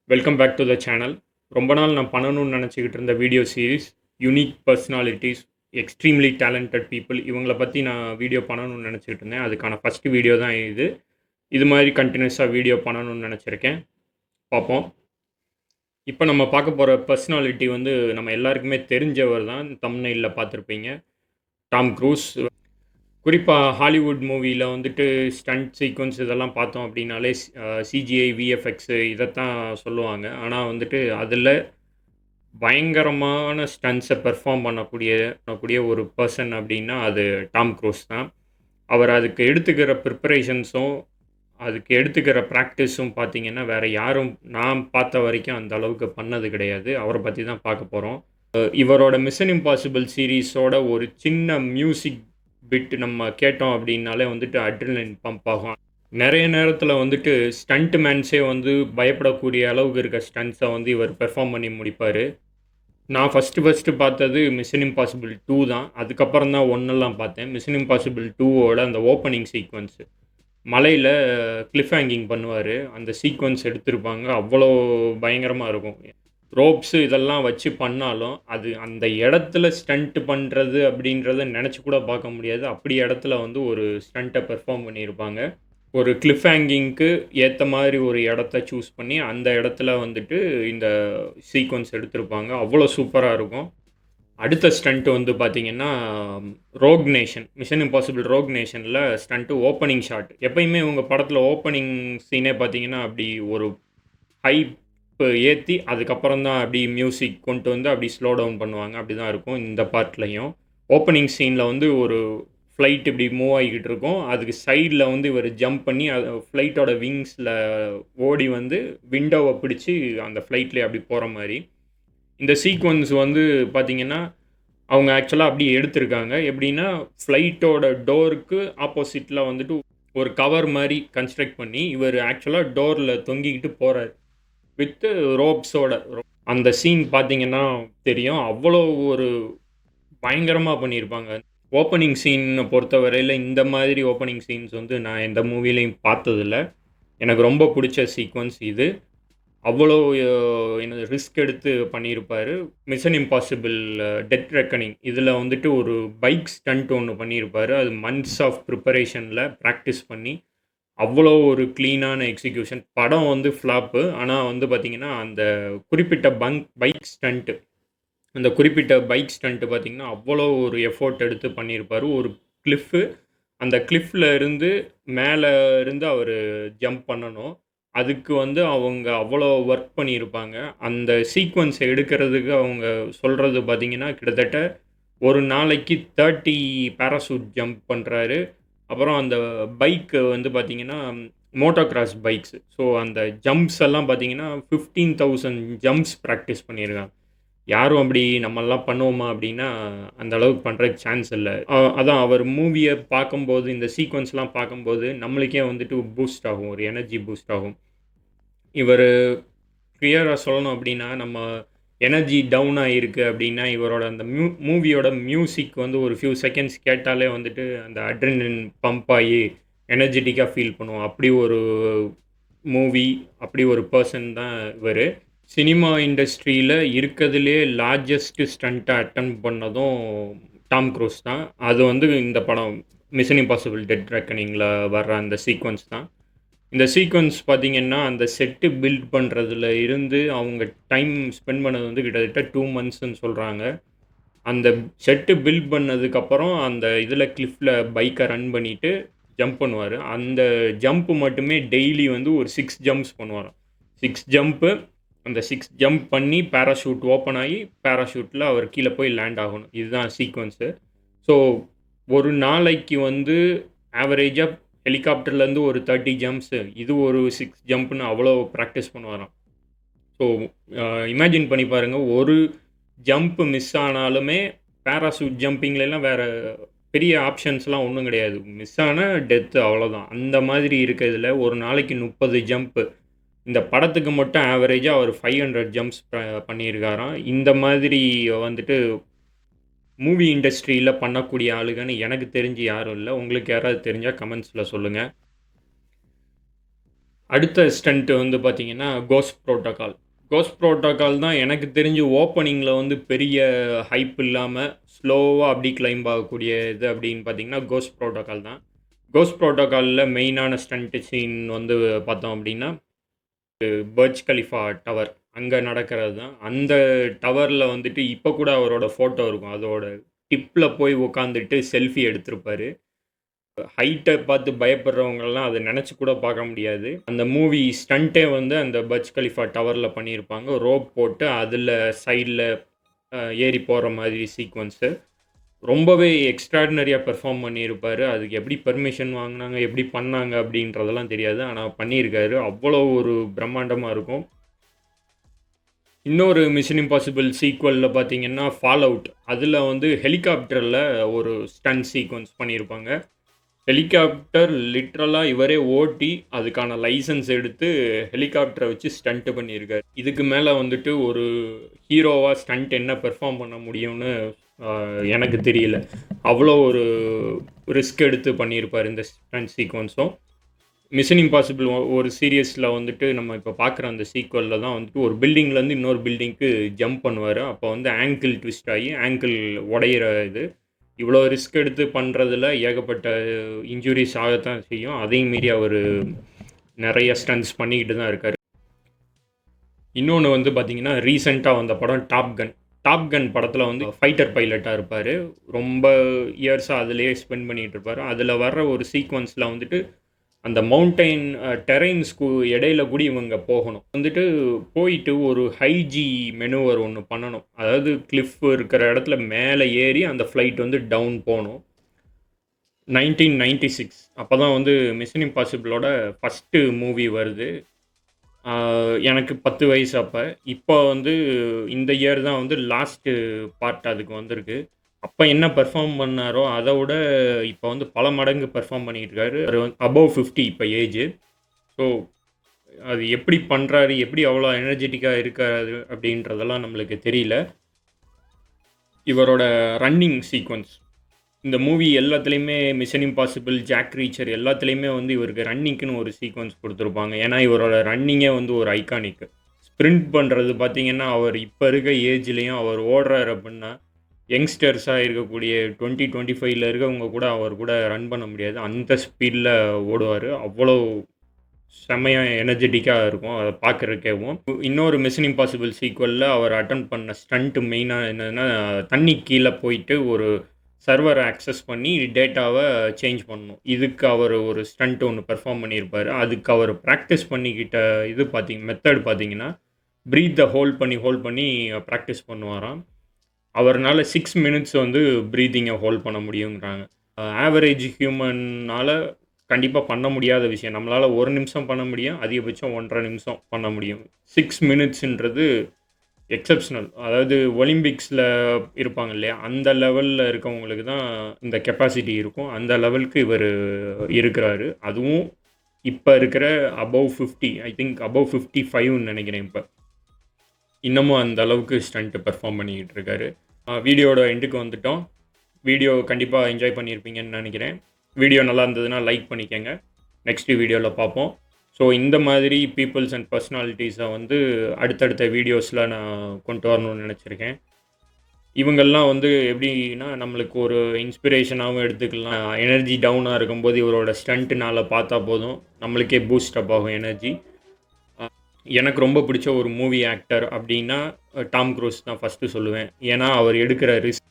Welcome back to the channel. ரொம்ப நாள் நான் பண்ணணும்னு நினச்சிக்கிட்டு இருந்த video series unique personalities, extremely talented people, இவங்கள பற்றி நான் வீடியோ பண்ணணும்னு நினச்சிக்கிட்டு இருந்தேன். அதுக்கான ஃபஸ்ட்டு வீடியோ தான் இது. இது மாதிரி கண்டினியூஸாக வீடியோ பண்ணணும்னு நினச்சிருக்கேன். பார்ப்போம். இப்போ நம்ம பார்க்க போகிற பர்சனாலிட்டி வந்து நம்ம எல்லாருக்குமே தெரிஞ்சவர் தான். தம்ப்நெயிலில் பார்த்துருப்பீங்க. Tom cruise. குறிப்பாக ஹாலிவுட் மூவியில் வந்துட்டு ஸ்டண்ட் சீக்வன்ஸ் இதெல்லாம் பார்த்தோம் அப்படின்னாலே சிஜிஐ, விஎஃப்எக்ஸு இதைத்தான் சொல்லுவாங்க. ஆனால் வந்துட்டு அதில் பயங்கரமான ஸ்டண்ட்ஸை பெர்ஃபார்ம் பண்ணக்கூடிய ஒரு பர்சன் அப்படின்னா அது டாம் க்ரூஸ் தான். அவர் அதுக்கு எடுத்துக்கிற ப்ரிப்பரேஷன்ஸும் அதுக்கு எடுத்துக்கிற ப்ராக்டிஸும் பார்த்தீங்கன்னா வேறு யாரும் நான் பார்த்த வரைக்கும் அந்த அளவுக்கு பண்ணது கிடையாது. அவரை பற்றி தான் பார்க்க போகிறோம். இவரோட மிஷன் இம்பாசிபிள் சீரீஸோட ஒரு சின்ன மியூசிக் பிட் நம்ம கேட்டோம் அப்படின்னாலே வந்துட்டு அட்ரினலின் பம்ப் ஆகும். நிறைய நேரத்தில் வந்துட்டு ஸ்டண்ட் மேன்ஸே வந்து பயப்படக்கூடிய அளவுக்கு இருக்க ஸ்டண்ட்ஸை வந்து இவர் பெர்ஃபார்ம் பண்ணி முடிப்பார். நான் ஃபஸ்ட்டு பார்த்தது மிஷன் இம்பாசிபிள் 2 தான். அதுக்கப்புறம் தான் 1 பார்த்தேன். மிஷன் இம்பாசிபிள் 2வோட அந்த ஓப்பனிங் சீக்வன்ஸு மலையில் கிளிஃப் ஹேங்கிங் பண்ணுவார். அந்த சீக்வன்ஸ் எடுத்திருப்பாங்க. அவ்வளோ பயங்கரமாக இருக்கும். ரோப்ஸு இதெல்லாம் வச்சு பண்ணாலும் அது அந்த இடத்துல ஸ்டண்ட் பண்ணுறது அப்படின்றத நினச்சி கூட பார்க்க முடியாது. அப்படி இடத்துல வந்து ஒரு ஸ்டண்ட்டை பெர்ஃபார்ம் பண்ணியிருப்பாங்க. ஒரு கிளிஃப் ஹேங்கிங்க்கு ஏற்ற மாதிரி ஒரு இடத்த சூஸ் பண்ணி அந்த இடத்துல வந்துட்டு இந்த சீக்வன்ஸ் எடுத்திருப்பாங்க. அவ்வளோ சூப்பராக இருக்கும். அடுத்த ஸ்டண்ட்டு வந்து பார்த்தீங்கன்னா rogue nation, mission impossible rogue நேஷனில் ஸ்டண்ட்டு ஓப்பனிங் ஷாட். எப்பயுமே உங்கள் படத்தில் ஓப்பனிங் சீனே பார்த்தீங்கன்னா அப்படி ஒரு ஹைப் ஏற்றி அதுக்கப்புறம் தான் அப்படி மியூசிக் கொண்டு வந்து அப்படி ஸ்லோ டவுன் பண்ணுவாங்க. அப்படி தான் இருக்கும் இந்த பார்ட்லையும். ஓப்பனிங் சீனில் வந்து ஒரு ஃப்ளைட் இப்படி மூவ் ஆகிக்கிட்டு இருக்கும். அதுக்கு சைடில் வந்து இவர் ஜம்ப் பண்ணி ஃப்ளைட்டோட விங்ஸில் ஓடி வந்து விண்டோவை பிடிச்சி அந்த ஃப்ளைட்லேயே அப்படி போகிற மாதிரி. இந்த சீக்வன்ஸ் வந்து பார்த்திங்கன்னா அவங்க ஆக்சுவலாக அப்படியே எடுத்திருக்காங்க. எப்படின்னா ஃப்ளைட்டோட டோருக்கு ஆப்போசிட்டில் வந்துட்டு ஒரு கவர் மாதிரி கன்ஸ்ட்ரக்ட் பண்ணி இவர் ஆக்சுவலாக டோரில் தொங்கிக்கிட்டு போகிறார் வித்து ரோப்ஸோட. அந்த சீன் பார்த்தீங்கன்னா தெரியும். அவ்வளோ ஒரு பயங்கரமாக பண்ணியிருப்பாங்க. ஓப்பனிங் சீனை பொறுத்தவரையில் இந்த மாதிரி ஓப்பனிங் சீன்ஸ் வந்து நான் எந்த மூவிலையும் பார்த்ததில்ல. எனக்கு ரொம்ப பிடிச்ச சீக்வன்ஸ் இது. அவ்வளோ என்னது ரிஸ்க் எடுத்து பண்ணியிருப்பார். மிஷன் இம்பாசிபிள் டெத் ரெக்கனிங் இதில் வந்துட்டு ஒரு பைக் ஸ்டண்ட் ஒன்று பண்ணியிருப்பார். அது மந்த்ஸ் ஆஃப் ப்ரிப்பரேஷனில் ப்ராக்டிஸ் பண்ணி அவ்வளோ ஒரு க்ளீனான எக்ஸிக்யூஷன். படம் வந்து ஃப்ளாப்பு. ஆனால் வந்து பார்த்திங்கன்னா அந்த குறிப்பிட்ட பைக் ஸ்டண்ட்டு பார்த்திங்கன்னா அவ்வளோ ஒரு எஃபோர்ட் எடுத்து பண்ணியிருப்பார். ஒரு கிளிஃப்பு, அந்த கிளிஃப்பில் இருந்து மேலே இருந்து அவர் ஜம்ப் பண்ணணும். அதுக்கு வந்து அவங்க அவ்வளோ ஒர்க் பண்ணியிருப்பாங்க. அந்த சீக்வன்ஸை எடுக்கிறதுக்கு அவங்க சொல்கிறது பார்த்திங்கன்னா கிட்டத்தட்ட ஒரு நாளைக்கு 30 பேராசூட் ஜம்ப் பண்ணுறாரு. அப்புறம் அந்த பைக்கு வந்து பார்த்திங்கன்னா மோட்டோ கிராஸ் பைக்ஸு. ஸோ அந்த ஜம்ப்ஸ் எல்லாம் பார்த்திங்கன்னா 15,000 ஜம்ப்ஸ் ப்ராக்டிஸ் பண்ணியிருக்காங்க. யாரும் அப்படி நம்மெல்லாம் பண்ணுவோமா அப்படின்னா அந்த அளவுக்கு பண்ணுறதுக்கு சான்ஸ் இல்லை. அதான் அவர் மூவியை பார்க்கும்போது இந்த சீக்வன்ஸ்லாம் பார்க்கும்போது நம்மளுக்கே வந்துட்டு பூஸ்ட் ஆகும், ஒரு எனர்ஜி பூஸ்ட் ஆகும். இவர் கிளியராக சொல்லணும் அப்படின்னா நம்ம எனர்ஜி டவுன் ஆகிருக்கு அப்படின்னா இவரோட அந்த மூவியோட மியூசிக் வந்து ஒரு ஃபியூ செகண்ட்ஸ் கேட்டாலே வந்துட்டு அந்த அட்ரினலின் பம்ப் ஆகி எனர்ஜெட்டிக்காக ஃபீல் பண்ணுவோம். அப்படி ஒரு மூவி, அப்படி ஒரு பர்சன் தான் இவர். சினிமா இண்டஸ்ட்ரியில் இருக்கிறதுலே லார்ஜஸ்ட் ஸ்டண்ட்டை அட்டன் பண்ணதும் டாம் க்ரூஸ் தான். அது வந்து இந்த படம் மிஷன் இம்பாசிபிள் டெட் ரெக்கனிங்கில் வர்ற அந்த சீக்வன்ஸ் தான். இந்த சீக்வன்ஸ் பார்த்திங்கன்னா அந்த செட்டு பில்ட் பண்ணுறதுல இருந்து அவங்க டைம் ஸ்பெண்ட் பண்ணது வந்து கிட்டத்தட்ட 2 monthsன்னு சொல்கிறாங்க. அந்த செட்டு பில்ட் பண்ணதுக்கப்புறம் அந்த இதில் கிளிஃப்பில் பைக்கை ரன் பண்ணிவிட்டு ஜம்ப் பண்ணுவார். அந்த ஜம்ப்பு மட்டுமே டெய்லி வந்து ஒரு 6 ஜம்ப்ஸ் பண்ணுவார். 6 ஜம்ப்பு. அந்த 6 ஜம்ப் பண்ணி பேராஷூட் ஓப்பன் ஆகி பேராஷூட்டில் அவர் கீழே போய் லேண்ட் ஆகணும். இதுதான் சீக்வன்ஸு. ஸோ ஒரு நாளைக்கு வந்து ஆவரேஜாக ஹெலிகாப்டர்லேருந்து ஒரு 30 ஜம்ப்ஸு, இது ஒரு 6 ஜம்ப்னு அவ்வளோ ப்ராக்டிஸ் பண்ணுவாராம். ஸோ இமேஜின் பண்ணி பாருங்கள், ஒரு ஜம்ப்பு மிஸ் ஆனாலுமே பேராஷூட் ஜம்பிங்லாம் வேறு பெரிய ஆப்ஷன்ஸ்லாம் ஒன்றும் கிடையாது. மிஸ் ஆனால் டெத்து, அவ்வளோதான். அந்த மாதிரி இருக்கிறதுல ஒரு நாளைக்கு 30 ஜம்ப்பு. இந்த படத்துக்கு மட்டும் ஆவரேஜாக அவர் 500 ஜம்ப்ஸ் பண்ணியிருக்காராம். இந்த மாதிரி வந்துட்டு மூவி இண்டஸ்ட்ரியில் பண்ணக்கூடிய ஆளுங்கன்னு எனக்கு தெரிஞ்சு யாரும் இல்லை. உங்களுக்கு யாராவது தெரிஞ்சால் கமெண்ட்ஸில் சொல்லுங்கள். அடுத்த ஸ்டண்ட் வந்து பார்த்தீங்கன்னா, கோஸ்ட் புரோட்டோகால். கோஸ்ட் புரோட்டோகால் தான் எனக்கு தெரிஞ்சு ஓப்பனிங்கில வந்து பெரிய ஹைப் இல்லாம, ஸ்லோவா அப்படி கிளைம்ப் ஆகக்கூடிய இது அப்படின்னு பார்த்தீங்கன்னா, கோஸ்ட் புரோட்டோகால் தான். கோஸ்ட் புரோட்டோகால்ல மெயினான ஸ்டண்ட் சீன் வந்து பார்த்தோம் அப்படின்னா, பர்ஜ் கலிஃபா டவர். அங்க நடக்கிறது தான். அந்த டவர்ல வந்துட்டு இப்ப கூட அவரோட ஃபோட்டோ இருக்கும். அதோட டிப்ல போய் உட்காந்துட்டு செல்ஃபி எடுத்திருப்பாரு. ஹைட்ட பார்த்து பயப்படுறவங்கலாம் அத நெனச்சு கூட பார்க்க முடியாது. அந்த மூவி ஸ்டண்ட்டே வந்து அந்த பர்ஜ் கலிஃபா டவர்ல பண்ணியிருப்பாங்க. ரோப் போட்டு அதில சைட்ல ஏறி போற மாதிரி சீக்வென்ஸு. ரொம்பவே எக்ஸ்ட்ராடினரியா பெர்ஃபார்ம் பண்ணியிருப்பாரு. அதுக்கு எப்படி பெர்மிஷன் வாங்குனாங்க, எப்படி பண்ணாங்க அப்படின்றதெல்லாம் தெரியாது. ஆனா பண்ணியிருக்காரு. அவ்வளோ ஒரு பிரம்மாண்டமா இருக்கும். இன்னொரு மிஷன் இம்பாசிபிள் சீக்வல்ல பார்த்தீங்கன்னா, ஃபால் அவுட். அதில வந்து ஹெலிகாப்டர்ல ஒரு ஸ்டண்ட் சீக்வென்ஸ் பண்ணியிருப்பாங்க. ஹெலிகாப்டர் லிட்ரலா இவரே ஓட்டி, அதுக்கான லைசென்ஸ் எடுத்து ஹெலிகாப்டர வச்சு ஸ்டண்ட் பண்ணியிருக்காரு. இதுக்கு மேல வந்துட்டு ஒரு ஹீரோவா ஸ்டண்ட் என்ன பெர்ஃபார்ம் பண்ண முடியும்னு எனக்கு தெரியல. அவ்வளோ ஒரு ரிஸ்க் எடுத்து பண்ணியிருப்பாரு இந்த ஸ்டண்ட் சீக்வென்ஸும். மிஷன் இம்பாசிபிள் ஒரு சீரியஸில் வந்துட்டு நம்ம இப்போ பார்க்குற அந்த சீக்வலில் தான் வந்துட்டு ஒரு பில்டிங்லேருந்து இன்னொரு பில்டிங்க்கு ஜம்ப் பண்ணுவார். அப்போ வந்து ஆங்கிள் ட்விஸ்ட் ஆகி ஆங்கிள் உடையிற இது. இவ்வளோ ரிஸ்க் எடுத்து பண்ணுறதுல ஏகப்பட்ட இன்ஜுரிஸ் ஆகத்தான் செய்யும். அதையும் மீறி அவர் நிறைய ஸ்டன்ட்ஸ் பண்ணிக்கிட்டு தான் இருக்கார். இன்னொன்று வந்து பார்த்தீங்கன்னா, ரீசெண்டாக வந்த படம் டாப் கன். டாப் கன் படத்தில் வந்து ஃபைட்டர் பைலட்டாக இருப்பார். ரொம்ப இயர்ஸாக அதிலேயே ஸ்பெண்ட் பண்ணிகிட்டு இருப்பார். அதில் வர்ற ஒரு சீக்வன்ஸில் வந்துட்டு அந்த மவுண்டைன் டெரெயின்ஸ்க்கு இடையில கூட இவங்க போகணும். வந்துட்டு போயிட்டு ஒரு ஹைஜி மெனுவர் ஒன்று பண்ணணும். அதாவது கிளிஃப் இருக்கிற இடத்துல மேலே ஏறி அந்த ஃப்ளைட் வந்து டவுன் போகணும். 1996 அப்போ தான் வந்து மிஷன் இம்பாசிபிளோட ஃபஸ்ட்டு மூவி வருது. எனக்கு 10 வயசு அப்போ. இப்போ வந்து இந்த இயர் தான் வந்து லாஸ்ட்டு பார்ட் அதுக்கு வந்திருக்கு. அப்போ என்ன பெர்ஃபார்ம் பண்ணாரோ அதை விட இப்போ வந்து பல மடங்கு பெர்ஃபார்ம் பண்ணிட்டு இருக்காரு. அவர் வந்து அபவ் 50 இப்போ ஏஜ். ஸோ அது எப்படி பண்ணுறாரு, எப்படி அவ்வளோ எனர்ஜெட்டிக்காக இருக்காரு அப்படின்றதெல்லாம் நம்மளுக்கு தெரியல. இவரோட ரன்னிங் சீக்வன்ஸ் இந்த மூவி எல்லாத்துலேயுமே மிஷன் இம்பாசிபிள், ஜாக் ரீச்சர் எல்லாத்துலேயுமே வந்து இவருக்கு ரன்னிங்க்குன்னு ஒரு சீக்வன்ஸ் கொடுத்துருப்பாங்க. ஏன்னா இவரோட ரன்னிங்கே வந்து ஒரு ஐகானிக். ஸ்ப்ரிண்ட் பண்ணுறது பார்த்தீங்கன்னா, அவர் இப்போ இருக்க ஏஜ்லேயும் அவர் ஓடுறாரு அப்படின்னா யங்ஸ்டர்ஸாக இருக்கக்கூடிய 25ல் இருக்கவங்க கூட அவர் கூட ரன் பண்ண முடியாது. அந்த ஸ்பீடில் ஓடுவார். அவ்வளோ செம்மையா எனர்ஜெட்டிக்காக இருக்கும் அதை பார்க்குறக்கேவும். இன்னொரு மிஷன் இம்பாசிபிள் சீக்வலில் அவர் அட்டன் பண்ண ஸ்டண்ட் மெயினாக என்னென்னா, தண்ணி கீழே போயிட்டு ஒரு சர்வரை ஆக்சஸ் பண்ணி டேட்டாவை சேஞ்ச் பண்ணணும். இதுக்கு அவர் ஒரு ஸ்டண்ட் ஒன்று பெர்ஃபார்ம் பண்ணியிருப்பார். அதுக்கு அவர் ப்ராக்டிஸ் பண்ணிக்கிட்ட இது மெத்தட் பார்த்தீங்கன்னா, ப்ரீத்தை ஹோல்ட் பண்ணி ப்ராக்டிஸ் பண்ணுவாராம். அவர்னால 6 மினிட்ஸ் வந்து ப்ரீத்திங்கை ஹோல்ட் பண்ண முடியுங்கிறாங்க. ஆவரேஜ் ஹியூமன்னால கண்டிப்பா பண்ண முடியாத விஷயம். நம்மளால 1 நிமிஷம் பண்ண முடியும். அதிகபட்சம் 1 1/2 நிமிஷம் பண்ண முடியும். 6 மினிட்ஸ்ன்றது எக்செப்ஷனல். அதாவது ஒலிம்பிக்ஸ்ல இருப்பாங்க இல்லையா? அந்த லெவல்ல இருக்கவங்களுக்கு தான் இந்த கெப்பாசிட்டி இருக்கும். அந்த லெவலுக்கு இவரு இருக்கிறாரு. அதுவும் இப்ப இருக்கிற அபவ் 50 ஐ திங்க் அபவ் 55ன்னு நெனைக்கிறேன் இப்ப. இன்னமும் அந்த அளவுக்கு ஸ்டண்ட் பெர்ஃபார்ம் பண்ணிக்கிட்டு இருக்காரு. வீடியோவோட எண்டுக்கு வந்துட்டோம். வீடியோ கண்டிப்பா என்ஜாய் பண்ணியிருப்பீங்கன்னு நெனைக்கிறேன். வீடியோ நல்லா இருந்ததுன்னா லைக் பண்ணிக்கங்க. நெக்ஸ்ட் வீடியோவில் பார்ப்போம். ஸோ இந்த மாதிரி பீப்புள்ஸ் அண்ட் பர்சனாலிட்டிஸை வந்து அடுத்தடுத்த வீடியோஸில் நான் கொண்டு வரணும்னு நினச்சிருக்கேன். இவங்கெல்லாம் வந்து எப்படின்னா நம்மளுக்கு ஒரு இன்ஸ்பிரேஷனாகவும் எடுத்துக்கலாம். எனர்ஜி டவுனாக இருக்கும்போது இவரோட ஸ்டண்ட்டுனால பார்த்தா போதும் நம்மளுக்கே பூஸ்ட் அப் ஆகும் எனர்ஜி. எனக்கு ரொம்ப பிடிச்ச ஒரு மூவி ஆக்டர் அப்படின்னா டாம் க்ரூஸ் தான் ஃபஸ்ட்டு சொல்லுவேன். ஏன்னா அவர் எடுக்கிற ரிஸ்க்